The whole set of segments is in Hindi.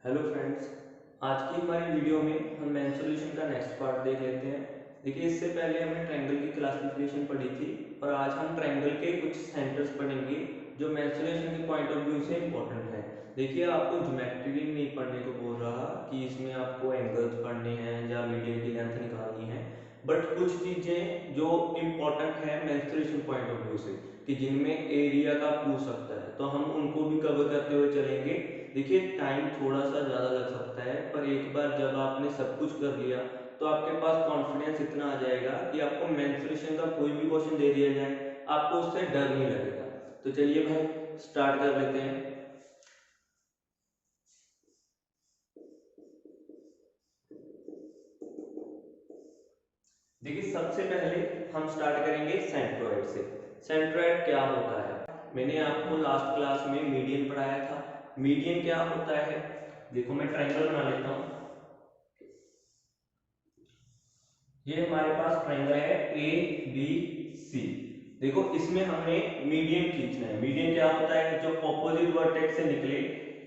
हेलो फ्रेंड्स, आज की हमारी वीडियो में हम मेंसुरेशन का नेक्स्ट पार्ट देख लेते हैं। देखिए, इससे पहले हमने ट्रायंगल की क्लासिफिकेशन पढ़ी थी और आज हम ट्रायंगल के कुछ सेंटर्स पढ़ेंगे जो मेंसुरेशन के पॉइंट ऑफ व्यू से इम्पोर्टेंट है। देखिए, आपको ज्योमेट्री नहीं पढ़ने को बोल रहा कि इसमें आपको एंगल्स पढ़ने हैं या मीडियन की लेंथ निकालनी है, बट कुछ चीज़ें जो इम्पोर्टेंट है मेंसुरेशन पॉइंट ऑफ व्यू से कि जिनमें एरिया का पूछ सकता है, तो हम उनको भी कवर करते हुए चलेंगे। देखिए, टाइम थोड़ा सा ज़्यादा लग सकता है, पर एक बार जब आपने सब कुछ कर लिया तो आपके पास कॉन्फिडेंस इतना आ जाएगा कि आपको मेंसुरेशन का कोई भी क्वेश्चन दे दिया जाए, आपको उससे डर नहीं लगेगा। तो चलिए भाई, स्टार्ट कर लेते हैं। देखिए, सबसे पहले हम स्टार्ट करेंगे सेंट्रोइड से। सेंट्रोइड क्या होता है? मैंने आपको लास्ट क्लास में मीडियन पढ़ाया था। मीडियन क्या होता है? देखो, मैं ट्रायंगल बना लेता हूँ। ये हमारे पास ट्रायंगल है ए बी सी। देखो, इसमें हमने मीडियन खींचना है। मीडियन क्या होता है? जो ऑपोजिट वर्टेक्स से निकले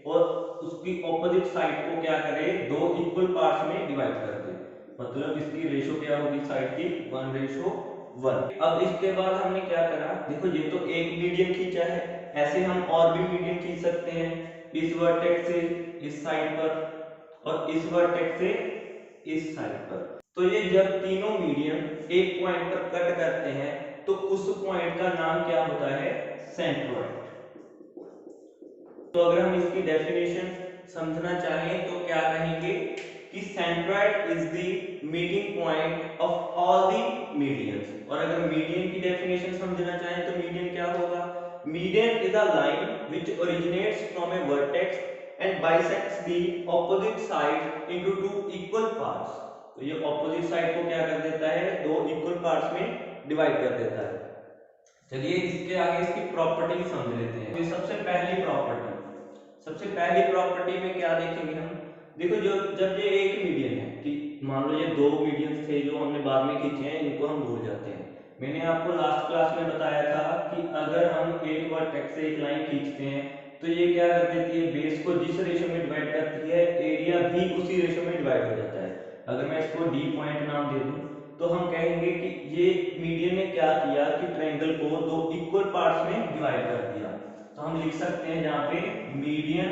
और उसकी ऑपोजिट साइड को क्या करे, दो इक्वल पार्ट्स में डिवाइड कर दे। मतलब इसकी रेशो क्या होगी साइड की? 1:1। अब इसके बाद हमने क्या करा, देखो ये तो एक मीडियन खींचा है, ऐसे हम और भी मीडियन खींच सकते हैं। इस वर्टेक्स से इस साइड पर और इस वर्टेक्स से इस साइड पर। तो ये जब तीनों मीडियन एक पॉइंट पर कट करते हैं तो उस पॉइंट का नाम क्या होता है? सेंट्रोइड। तो अगर हम इसकी डेफिनेशन समझना चाहें तो क्या कहेंगे कि centroid is the meeting point of all the medians. और अगर मीडियन की डेफिनेशन समझना चाहें तो मीडियन क्या होगा? Median is a line which originates from A vertex and bisects the opposite side into two equal parts. तो ये ऑपोजिट साइड को क्या कर देता है? दो इक्वल पार्ट्स में डिवाइड कर देता है। चलिए, इसके आगे इसकी प्रॉपर्टी समझ लेते हैं। ये सबसे पहली प्रॉपर्टी में क्या देखेंगे हम? देखो, जो जब ये एक मीडियन है कि मान लो ये दो मीडियंस थे जो हमने बाद में खींचे हैं, इनको हम भूल जाते हैं। मैंने आपको लास्ट क्लास में बताया था कि अगर हम एक वर्टेक्स से एक लाइन खींचते हैं तो ये क्या कर देती है? बेस को जिस रेशो में डिवाइड करती है, एरिया भी उसी रेशो में डिवाइड हो जाता है। अगर मैं इसको डी पॉइंट नाम दे दूं तो हम कहेंगे कि ये मीडियन ने क्या किया कि ट्रायंगल को दो इक्वल पार्ट्स में डिवाइड कर दिया। तो हम लिख सकते हैं जहां पे median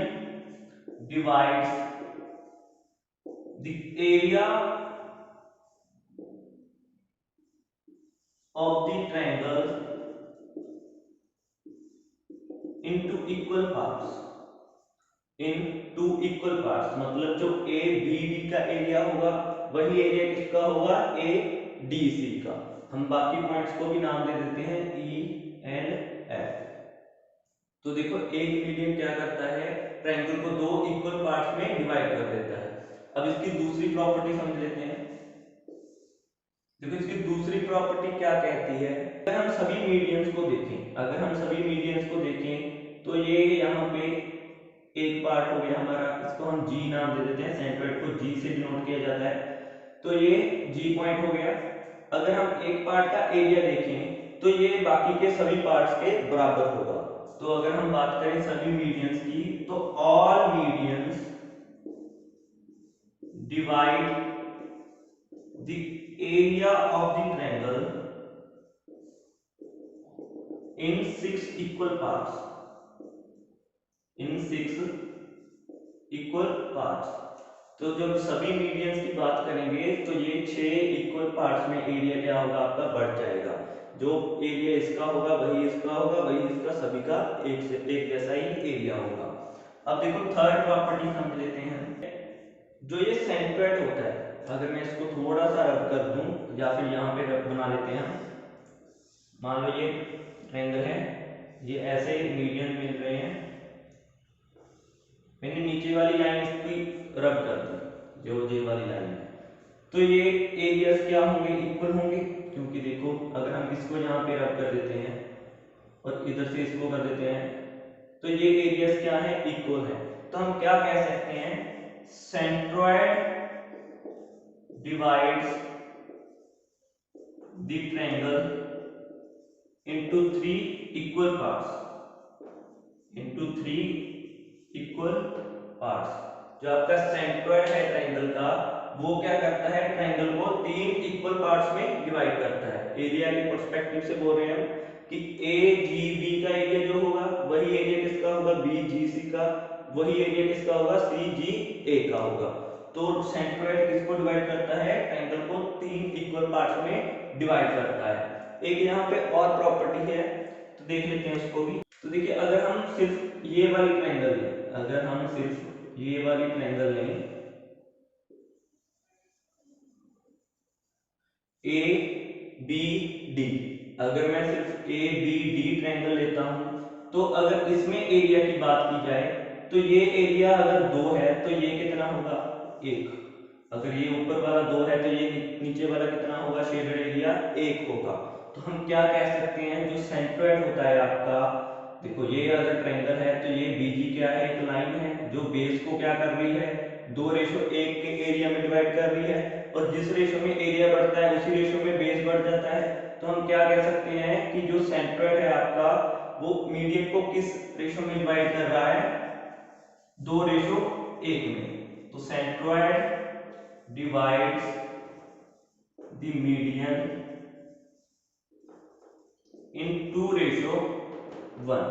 divides the area of the triangle into equal parts. In two equal parts मतलब जो ए बी डी का एरिया होगा वही एरिया किसका होगा? ए डी सी का। हम बाकी पॉइंट्स को भी नाम दे देते हैं ई एंड एफ। तो देखो, एक मीडियन क्या करता है? ट्रायंगल को दो इक्वल पार्ट्स में डिवाइड कर देता है। अब इसकी दूसरी प्रॉपर्टी समझ लेते हैं। देखो, इसकी दूसरी प्रॉपर्टी क्या कहती है? अगर हम सभी मीडियंस को देखें तो ये यहाँ पे एक पार्ट हो गया हमारा, इसको हम जी नाम दे देते हैं। सेंट्रोइड को जी से डिनोट किया जाता है, तो ये जी पॉइंट हो गया। अगर हम एक पार्ट का एरिया देखें तो ये बाकी के सभी पार्ट्स के बराबर होगा। तो अगर हम बात करें सभी मीडियंस की तो all medians divide the area of the triangle in 6 equal parts. In 6 equal parts. तो जब सभी मीडियंस की बात करेंगे तो ये 6 इक्वल पार्ट्स में एरिया क्या होगा? आपका बढ़ जाएगा। जो एरिया इसका होगा वही इसका होगा, वही इसका, सभी का एक जैसा ही एरिया होगा। अब देखो, थर्ड प्रॉपर्टी समझ लेते हैं। जो ये सेंट्रोइड होता है, अगर मैं इसको थोड़ा सा रब कर दूं या फिर यहाँ पे रब बना लेते हैं हम। मान लो ये ट्रायंगल है, ये ऐसे मीडियन मिल रहे हैं। मैंने नीचे वाली लाइन इसकी रब कर दी, जो ये वाली लाइन है, तो ये एरियाज क्या होंगे? इक्वल होंगे। क्योंकि देखो, अगर हम इसको यहाँ पे रब कर देते हैं और इधर से इसको कर देते हैं तो ये एरियाज क्या है? इक्वल है। तो हम क्या कह सकते हैं? Centroid divides the triangle into 3 equal parts, into 3 equal parts। जो आपका सेंट्रोइड है ट्रायंगल का, वो क्या करता है, ट्रायंगल को 3 इक्वल पार्ट्स में डिवाइड करता है। एरिया के पर्सपेक्टिव से बोल रहे हैं हम कि ए जी बी का एरिया जो होगा वही एरिया किसका होगा, बी जी सी का, वही एरिया किसका होगा, सी जी ए का होगा। तो सेंट्रोइड किसको डिवाइड करता है, ट्रायंगल को 3 इक्वल पार्ट्स में डिवाइड करता है। एक यहाँ पे और प्रॉपर्टी है, तो देख लेते हैं उसको भी। तो देखिए अगर हम सिर्फ ये वाली ट्रायंगल लें, अगर हम सिर्फ ये वाली ट्रायंगल लें, ए बी डी, अगर मैं सिर्फ ए बी डी ट्रायंगल लेता हूं, तो अगर इसमें एरिया की बात की जाए तो ये एरिया अगर 2 है तो ये कितना होगा, 1। अगर ये ऊपर वाला 2 है तो ये नीचे वाला कितना होगा, शेडेड एरिया 1 होगा। तो हम क्या कह सकते हैं, जो सेंट्रोइड होता है आपका, देखो ये अगर ट्रायंगल है तो ये बीजी क्या है, एक लाइन है जो बेस को क्या कर रही है, 2:1 के एरिया में डिवाइड कर रही है, और जिस रेशो में एरिया बढ़ता है उसी रेशो में बेस बढ़ जाता है। तो हम क्या कह सकते हैं कि जो सेंट्रोइड है आपका, वो मीडियन को किस रेशो में डिवाइड कर रहा है, 2:1 में। तो सेंट्रोइड डिवाइड्स द मीडियन इन 2:1,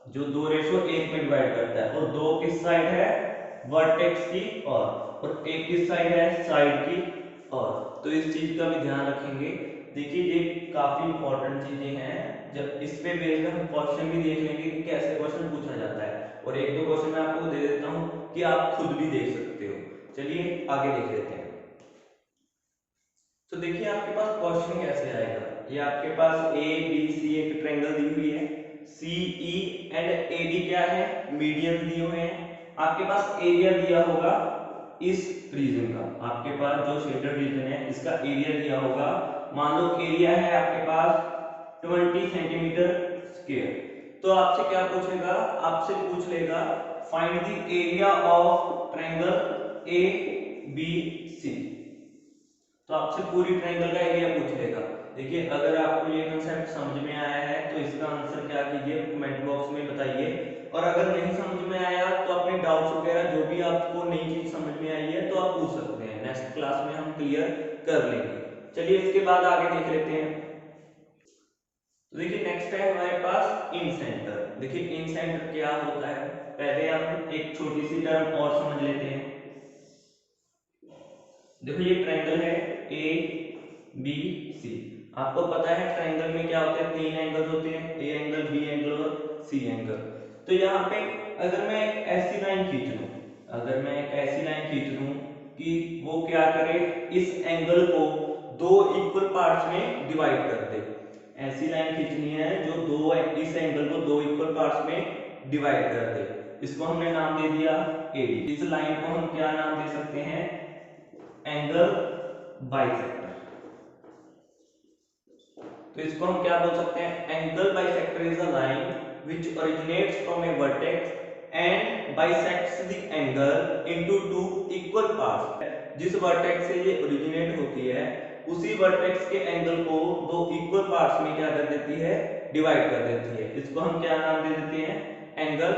जो 2:1 में डिवाइड करता है, और 2 किस साइड है, वर्टेक्स की और 1 किस साइड है, साइड की और। तो इस चीज का भी ध्यान रखेंगे। देखिए ये काफी इंपॉर्टेंट चीजें हैं, जब इस पे बेस्ड हम क्वेश्चन भी देख लेंगे कि कैसे क्वेश्चन पूछा जाता है, और 1-2 क्वेश्चन मैं आपको दे देता हूं कि आप खुद भी देख सकते हो। चलिए आगे देख लेते हैं। तो देखिए आपके पास क्वेश्चन कैसे आएगा, ये आपके पास ए बी सी एक ट्रायंगल दी हुई है, सी ई एंड ए डी क्या है, मीडियन दिए हुए हैं। आपके पास एरिया दिया होगा इस रीजन का, आपके पास जो शेडेड रीजन है इसका एरिया दिया होगा। मान लो एरिया है आपके पास 20 सेंटीमीटर स्क्वायर। तो आपसे क्या पूछेगा, आपसे पूछ लेगा find the area of triangle A B C. तो आपसे पूरी ट्रायंगल का एरिया पूछ लेगा। देखिए अगर आपको ये कांसेप्ट समझ में आया है तो इसका आंसर क्या कीजिए, कमेंट बॉक्स में बताइए, और अगर नहीं समझ में आया तो अपने डाउट्स वगैरह जो भी आपको नई चीज समझ में आई है तो आप पूछ सकते हैं, नेक्स्ट क्लास में हम क्लियर कर लेंगे। चलिए इसके बाद आगे देख लेते हैं। तो देखिए नेक्स्ट है हमारे पास इन सेंटर। देखिए इन सेंटर क्या होता है, पहले हम एक छोटी सी टर्म और समझ लेते हैं। देखो ये ट्रायंगल है ए बी सी। आपको पता है ट्रायंगल में क्या होते हैं, 3 एंगल होते हैं, ए एंगल, बी एंगल और सी एंगल। तो यहाँ पे अगर मैं एक ऐसी लाइन खींच लूं, अगर मैं एक ऐसी लाइन खींच लूं कि वो क्या करे, इस एंगल को 2 इक्वल पार्ट्स में डिवाइड कर दे। ऐसी लाइन खींचनी है जो इस एंगल को 2 इक्वल पार्ट्स में डिवाइड कर दे। इसको हमने नाम दे दिया एडी। इस लाइन को हम क्या नाम दे सकते हैं, एंगल बाइसेक्टर। तो इसको हम क्या बोल सकते हैं, angle bisector is a line which originates from A vertex and bisects the angle into 2 equal parts. जिस वर्टेक्स से ये ओरिजिनेट होती है उसी वर्टेक्स के एंगल को 2 इक्वल पार्ट्स में क्या कर देती है, डिवाइड कर देती है। इसको हम क्या नाम दे देते हैं, एंगल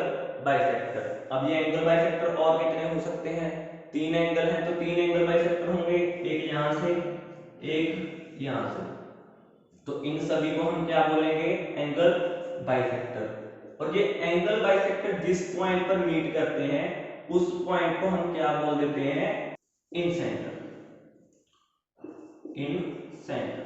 बाइसेक्टर। अब ये एंगल बाइसेक्टर और कितने हो सकते हैं, 3 एंगल हैं तो 3 एंगल बाइसेक्टर होंगे, एक यहां से एक यहां से। तो इन सभी को हम क्या बोलेंगे, एंगल बाइसेक्टर। और ये एंगल बाइसेक्टर जिस पॉइंट पर मीट करते हैं उस पॉइंट को हम क्या बोल देते हैं, इन सेंटर। इन सेंटर।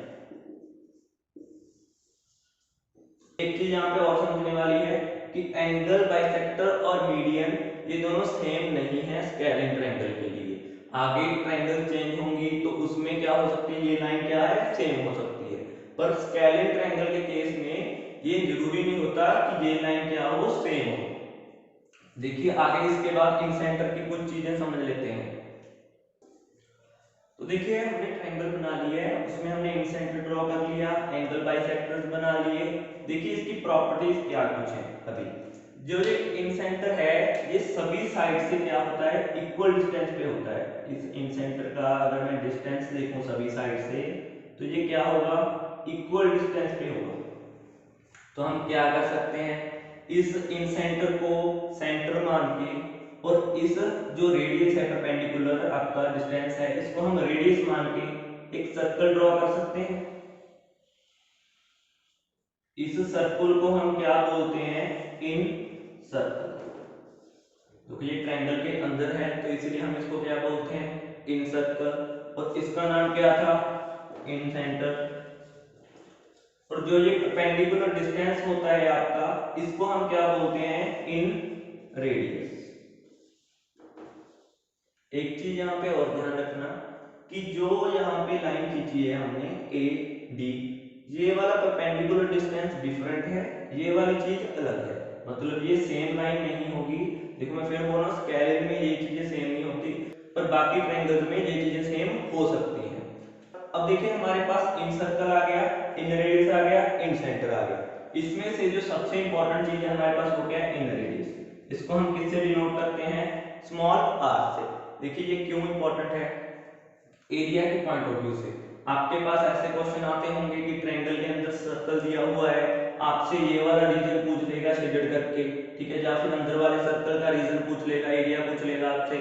एक चीज यहाँ पे और समझने वाली है कि एंगल बाइसेक्टर और मीडियन ये दोनों सेम नहीं है स्केलिंग ट्रायंगल के लिए। आगे ट्रायंगल चेंज होंगी तो उसमें क्या हो सकती है, ये लाइन क्या है, सेम हो सकती है, पर स्केलिंग ट्रायंगल के केस में ये जरूरी नहीं होता कि ये लाइन क्या हो, सेम हो। देखिए आगे इसके बाद इन सेंटर की कुछ चीजें समझ लेते हैं। तो देखिए हमने ट्रायंगल बना लिया है, उसमें हमने इन सेंटर ड्रॉ कर लिया, एंगल बाइसेक्टर्स बना लिए। देखिए इसकी प्रॉपर्टीज क्या कुछ है। अभी जो ये इन सेंटर है ये सभी साइड से क्या होता है, इक्वल डिस्टेंस पे होता है। इस इन सेंटर का अगर मैं डिस्टेंस देखूं सभी साइड से तो ये क्या होगा, इक्वल डिस्टेंस पे होगा। तो हम क्या कर सकते हैं, इस इन सेंटर को सेंटर मान के और इस जो रेडियस है परपेंडिकुलर आपका डिस्टेंस है, इसको हम रेडियस मान के एक सर्कल ड्रॉ कर सकते हैं। इस सर्कल को हम क्या बोलते हैं, इन सर्कल। तो ये ट्रायंगल के अंदर है तो इसलिए हम इसको क्या बोलते हैं, इन सर्कल। और इसका नाम क्या था, इन सेंटर। और जो ये परपेंडिकुलर डिस्टेंस होता है आपका, इसको हम क्या बोलते हैं, इन रेडियस। एक चीज यहाँ पे और ध्यान रखना कि जो यहाँ पे लाइन खींची है हमने ए डी, ये वाला परपेंडिकुलर डिस्टेंस डिफरेंट है, ये वाली चीज अलग है, मतलब ये सेम लाइन नहीं होगी। देखो मैं फिर बोल रहा हूँ, स्केल में ये चीजें सेम नहीं होती, पर बाकी ट्रायंगल्स में ये चीजें सेम हो सकती हैं। अब देखिए हमारे पास इन सर्कल आ गया, इन रेडियस आ गया, इन सेंटर आ गया। इसमें से जो सबसे इंपॉर्टेंट चीज है हमारे पास वो क्या है, इन रेडियस। इसको हम किससे डिनोट करते हैं, स्मॉल आर से। देखिए ये क्यों इंपॉर्टेंट है, एरिया के पॉइंट ऑफ व्यू से। आपके पास ऐसे क्वेश्चन आते होंगे कि ट्रायंगल के अंदर सर्कल दिया हुआ है, आपसे ये वाला रीजन पूछ लेगा शेडेड करके, ठीक है, या फिर अंदर वाले सर्कल का रीजन पूछ लेगा, एरिया पूछ लेगा आपसे।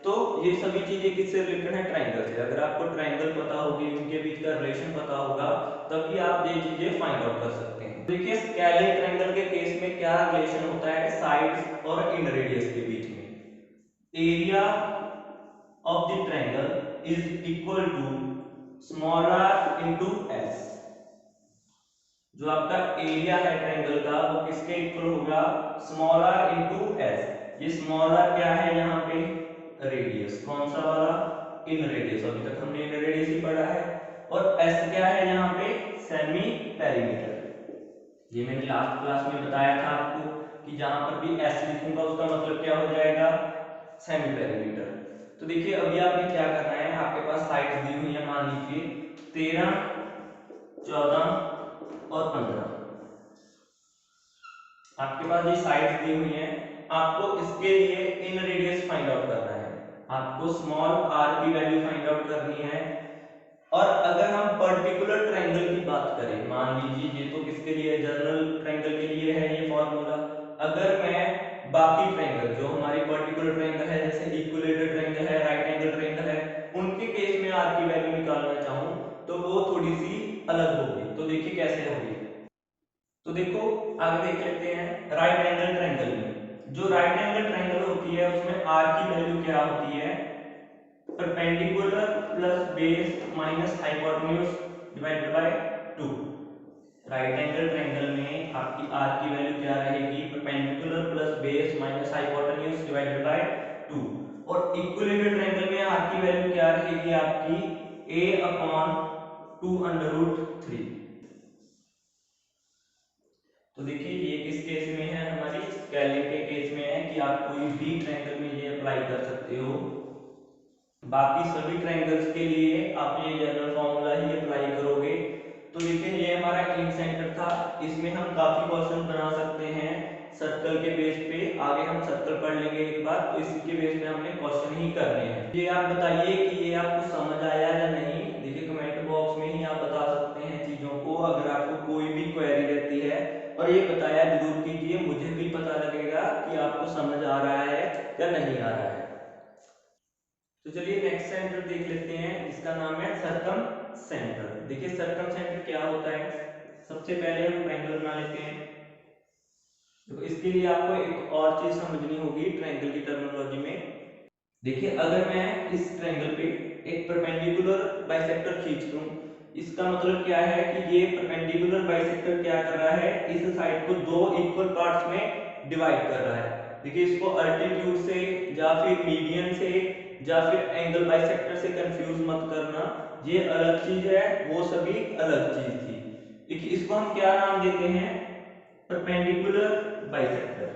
तो ये सभी चीजें किससे रिलेटेड है, ट्रायंगल से। अगर आपको ट्रायंगल पता होगी, उनके बीच का रिलेशन पता होगा, तभी आप ये चीजें फाइंड आउट कर सकते हैं। देखिए स्केलिंग ट्रायंगल के केस में क्या रिलेशन होता है साइड्स और इन रेडियस के बीच में। Area of the triangle is equal to small r into s। जो आपका एरिया है ट्रायंगल का वो किसके इक्वल होगा, स्मॉल r into s। ये स्मॉल r क्या है यहाँ पे, रेडियस। कौन सा वाला, इन रेडियस। अभी तक हमने इन रेडियस ही पढ़ा है। और s क्या है यहाँ पे, सेमी पेरीमीटर। ये मैंने लास्ट क्लास में बताया था आपको कि जहां पर भी s लिखूंगा उसका मतलब क्या हो जाएगा, सेमी पेरीमीटर। तो देखिए अभी आपने क्या करना है, आपके पास साइड्स दी हुई है, मान लीजिए 13, 14 और 15। आपके पास ये साइड्स दी हुई हैं, आपको इसके लिए इन रेडियस फाइंड आउट करना है। आपको स्मॉल r की वैल्यू फाइंड आउट करनी है। और अगर हम पर्टिकुलर ट्रायंगल की बात करें, मान लीजिए ये तो किसके लिए, जनरल ट्रायंगल के लिए है ये फॉर्मूला। अगर मैं बाकी ट्रायंगल जो हमारी पर्टिकुलर ट्रायंगल है, जैसे इक्विलेटरल ट्रायंगल है, राइट एंगल ट्रायंगल है, उनके केस में r की वैल्यू निकालना चाहूं तो वो थोड़ी सी अलग होगी। तो देखिए कैसे होगी, तो देखो आगे देख लेते हैं। राइट एंगल ट्रायंगल में, जो राइट एंगल ट्रायंगल होती है उसमें r की वैल्यू क्या होती है, perpendicular plus base minus hypotenuse divided by 2। Right angle triangle में आपकी r की वैल्यू क्या रहेगी, perpendicular plus base minus hypotenuse divided by 2। और इक्विलेटरल ट्रायंगल में r की वैल्यू क्या रहेगी आपकी, a अपॉन 2 अंडर रूट 3। तो देखिए ये किस केस में है, हमारी स्केलिंग के केस में है कि आप कोई भी ट्रायंगल में ये अप्लाई कर सकते हो। बाकी सभी ट्रायंगल्स के लिए आप ये जनरल फॉर्मूला ही अप्लाई करोगे। तो देखिए ये हमारा इन सेंटर था, इसमें हम काफी क्वेश्चन बना सकते हैं सर्कल के बेस पे। आगे हम सर्कल पढ़ लेंगे एक बार, तो इसी के बेस पे हमने क्वेश्चन ही करने हैं। ये आप बताइए कि ये आपको समझ आया या नहीं। देखिए कमेंट बॉक्स में ही आप बता सकते हैं चीजों को। अगर आपको कोई भी क्वेरी रहती है और ये बताया जरूर कीजिए, मुझे भी पता लगेगा कि आपको समझ आ रहा है या नहीं आ रहा है। तो चलिए नेक्स्ट सेंटर देख लेते हैं, इसका नाम है सर्कम सेंटर। देखिए सर्कम सेंटर क्या होता है, सबसे पहले हम ट्रायंगल बना लेते हैं। तो इसके लिए आपको एक और चीज समझनी होगी ट्रायंगल की टर्मिनोलॉजी में। देखिए अगर मैं इस ट्रायंगल पे एक परपेंडिकुलर बाइसेक्टर खींच लूं, इसका मतलब क्या है कि ये परपेंडिकुलर बाइसेक्टर क्या कर रहा है, इस साइड को दो इक्वल पार्ट्स में डिवाइड कर रहा है। देखिए इसको अल्टीट्यूड से या फिर मीडियन से या फिर एंगल बाइसेक्टर से कंफ्यूज मत करना, ये अलग चीज है, वो सभी अलग चीज थी। देखिए इसको हम क्या नाम देते हैं, परपेंडिकुलर बाइसेक्टर।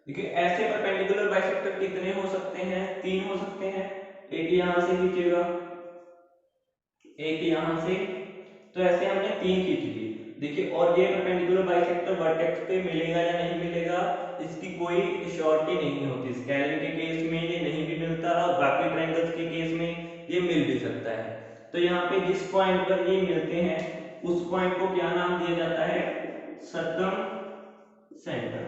देखिए ऐसे परपेंडिकुलर बाइसेक्टर कितने हो सकते हैं, तीन हो सकते हैं। एक यहां से खींचेगा, एक यहां से, तो ऐसे हमने तीन खींच लिए। देखिए और ये परपेंडिकुलर बाइसेक्टर वर्टेक्स पे मिलेगा या नहीं मिलेगा, इसकी कोई श्योरिटी नहीं होती। स्केलिंग के केस में ये नहीं भी मिलता और बाकी ट्रायंगल्स के केस में ये मिल भी सकता है। तो यहाँ पे जिस पॉइंट पर ये मिलते हैं उस पॉइंट को क्या नाम दिया जाता है? Circum centre.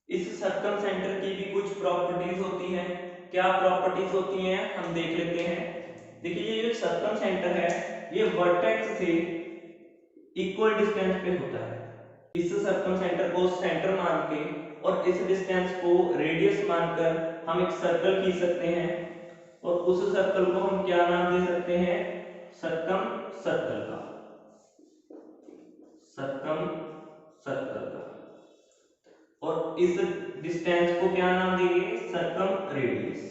इस सर्कम सेंटर की भी कुछ प्रॉपर्टीज होती हैं। क्या प्रॉपर्टीज होती हैं हम देख लेते हैं। देखिए ये जो सर्कम सेंटर है ये वर्टेक्स से इक्वल डिस्टेंस पे होता है। इस सर्कम सेंटर को सेंटर मान के और इस डिस्टेंस को रेडियस मानकर हम एक सर्कल खींच सकते हैं और उस सर्कल को हम क्या नाम दे सकते हैं? सर्कम सर्कल का, सर्कम सर्कल का। और इस डिस्टेंस को क्या नाम देंगे? Circum radius,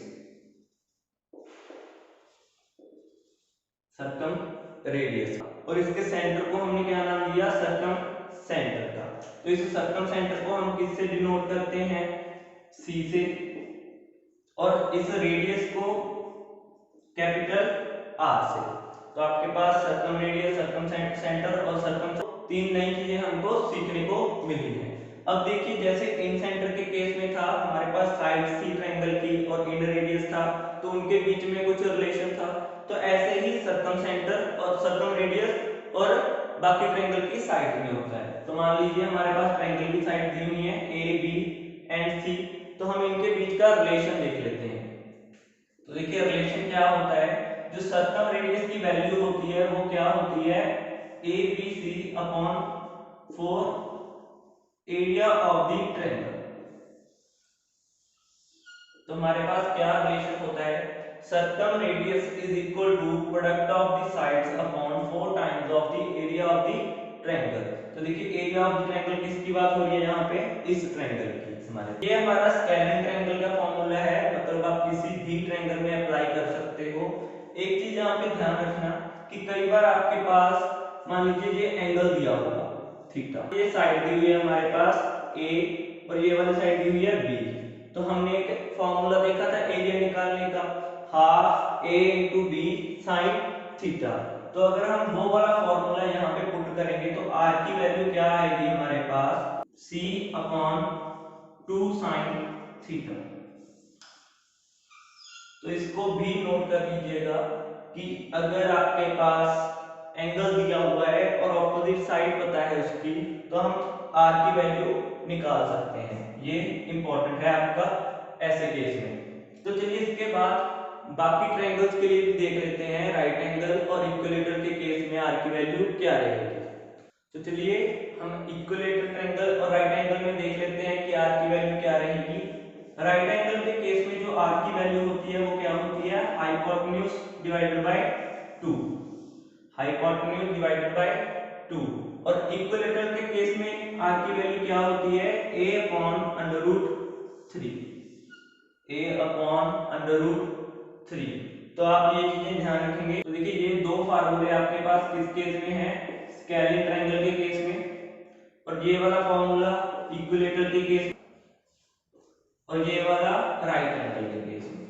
circum radius. और इसके सेंटर को हमने क्या नाम दिया? सर्कम सेंटर का। तो इस सर्कम सेंटर को हम किससे डिनोट करते हैं? सी से। और इस रेडियस को कैपिटल आर से। तो आपके पास सर्कम रेडियस, सर्कम सेंटर और सर्कम, तीन नई चीजें हमको सीखने को मिली हैं। अब देखिए जैसे इन सेंटर के केस में था हमारे पास साइड सी ट्रायंगल की और इन रेडियस था तो उनके बीच में कुछ रिलेशन था। तो ऐसे ही सर्कम सेंटर और सर्कम रेडियस और बाकी ट्रायंगल की साइड में होता है। तो मान लीजिए हमारे पास ट्रायंगल की साइड दी हुई है ए बी एंड सी, तो हम इनके बीच का रिलेशन देख लेते हैं। तो देखिए रिलेशन क्या होता है? जो सर्कम रेडियस की वैल्यू होती है वो क्या होती है? A B C upon 4 area of the triangle. तो हमारे पास क्या रिलेशन होता है? Circumradius is equal to product of the sides upon 4 times of the area of the triangle. तो देखिए एरिया ऑफ द ट्रायंगल किसकी बात हो रही है यहाँ पे? इस ट्रायंगल की। ये हमारा स्केलिंग ट्रायंगल का फॉर्मूला है, मतलब आप किसी भी ट्रायंगल में अप्लाई कर सकते हो। एक चीज यहाँ पे ध्यान रखना कि कई बार आपके पास मान लीजिए ये एंगल दिया होगा थीटा, ये साइड दी हुई है हमारे पास ए और ये वाली साइड दी हुई है बी। तो हमने एक फॉर्मूला देखा था एरिया निकालने का, हाफ ए इंटू बी साइन थीटा। तो अगर हम वो वाला फॉर्मूला यहाँ पे पुट करेंगे तो आर की वैल्यू क्या आएगी हमारे पास? सी अपॉन 2 साइन थीटा। तो इसको भी नोट कर लीजिएगा कि अगर आपके पास एंगल दिया हुआ है और ऑपोजिट साइड पता है उसकी, तो हम आर की वैल्यू निकाल सकते हैं। ये इंपॉर्टेंट है आपका ऐसे केस में। तो चलिए इसके बाद बाकी ट्रायंगल्स के लिए भी देख लेते हैं। राइट एंगल और इक्विलेटरल के केस में आर की वैल्यू क्या रहेगी। तो चलिए हम इक्विलेटरल ट्रायंगल और राइट एंगल में देख लेते हैं कि आर की वैल्यू क्या रहेगी। राइट एंगल के केस में जो आर की वैल्यू होती है वो क्या होती है? Hypotenuse divided by 2, hypotenuse divided by 2। और इक्विलेटरल के केस में आर की वैल्यू क्या होती है? a upon under root 3, a upon under root 3। तो आप ये चीजें ध्यान रखेंगे। तो देखिए ये दो फार्मूले आपके पास किस केस में है? स्केलिंग ट्रायंगल के केस में, और ये वाला फॉर्मूला इक्विलेटरल के केस में, और ये वाला राइट एंगल के केस में।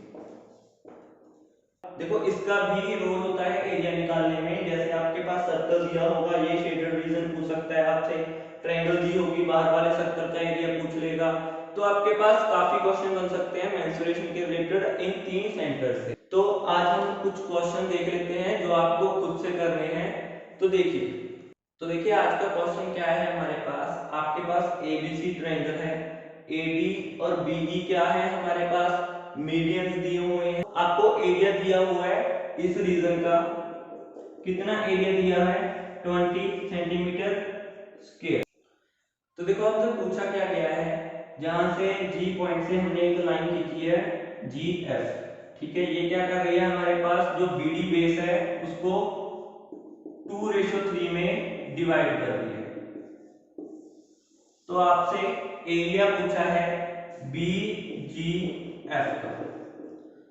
देखो इसका भी रोल होता है एरिया निकालने में। जैसे आपके पास सर्कल दिया होगा, ये शेडेड रीजन पूछ सकता है आपसे, ट्रायंगल दी होगी बाहर वाले सर्कल का एरिया पूछ लेगा। तो आपके पास काफी क्वेश्चन बन सकते हैं मेंसुरेशन के रिलेटेड इन तीन सेंटर से। तो आज हम कुछ क्वेश्चन देख लेते हैं जो आपको खुद से करने हैं। तो देखिए आज का क्वेश्चन क्या है हमारे पास? आपके पास एबीसी ट्रायंगल है, एडी और बीई क्या है हमारे पास? मीडियंस दिए हुए हैं। आपको एरिया दिया हुआ है इस रीजन का, कितना एरिया दिया है? 20 सेंटीमीटर स्क्वायर। तो देखो हमसे पूछा क्या गया है, जहां से जी पॉइंट से हमने एक लाइन खींची है जी एफ, ठीक है। ये क्या कर रही है हमारे पास? जो बीडी बेस है उसको 2:3 में डिवाइड कर रही है। तो आपसे एरिया पूछा है बी जी एफ का,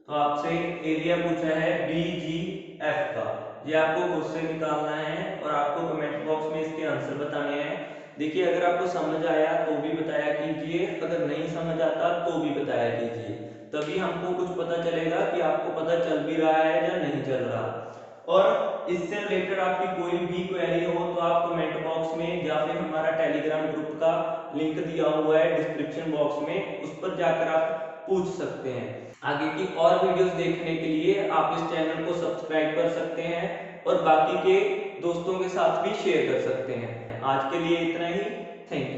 तो आपसे एरिया पूछा है बी जी एफ का। ये आपको खुद से निकालना है और आपको कमेंट बॉक्स में इसके आंसर बताने हैं। देखिए अगर आपको समझ आया तो भी बताया कीजिए, अगर नहीं समझ आता तो भी बताया कीजिए, तभी हमको कुछ पता चलेगा कि आपको पता चल भी रहा है या नहीं चल रहा। और इससे रिलेटेड आपकी कोई भी क्वेरी हो तो आप कमेंट बॉक्स में या फिर हमारा टेलीग्राम ग्रुप का लिंक दिया हुआ है डिस्क्रिप्शन बॉक्स में, उस पर जाकर आप पूछ सकते हैं। आगे की और वीडियोस देखने के लिए आप इस चैनल को सब्सक्राइब कर सकते हैं और बाकी के दोस्तों के साथ भी शेयर कर सकते हैं। आज के लिए इतना ही। Thank you.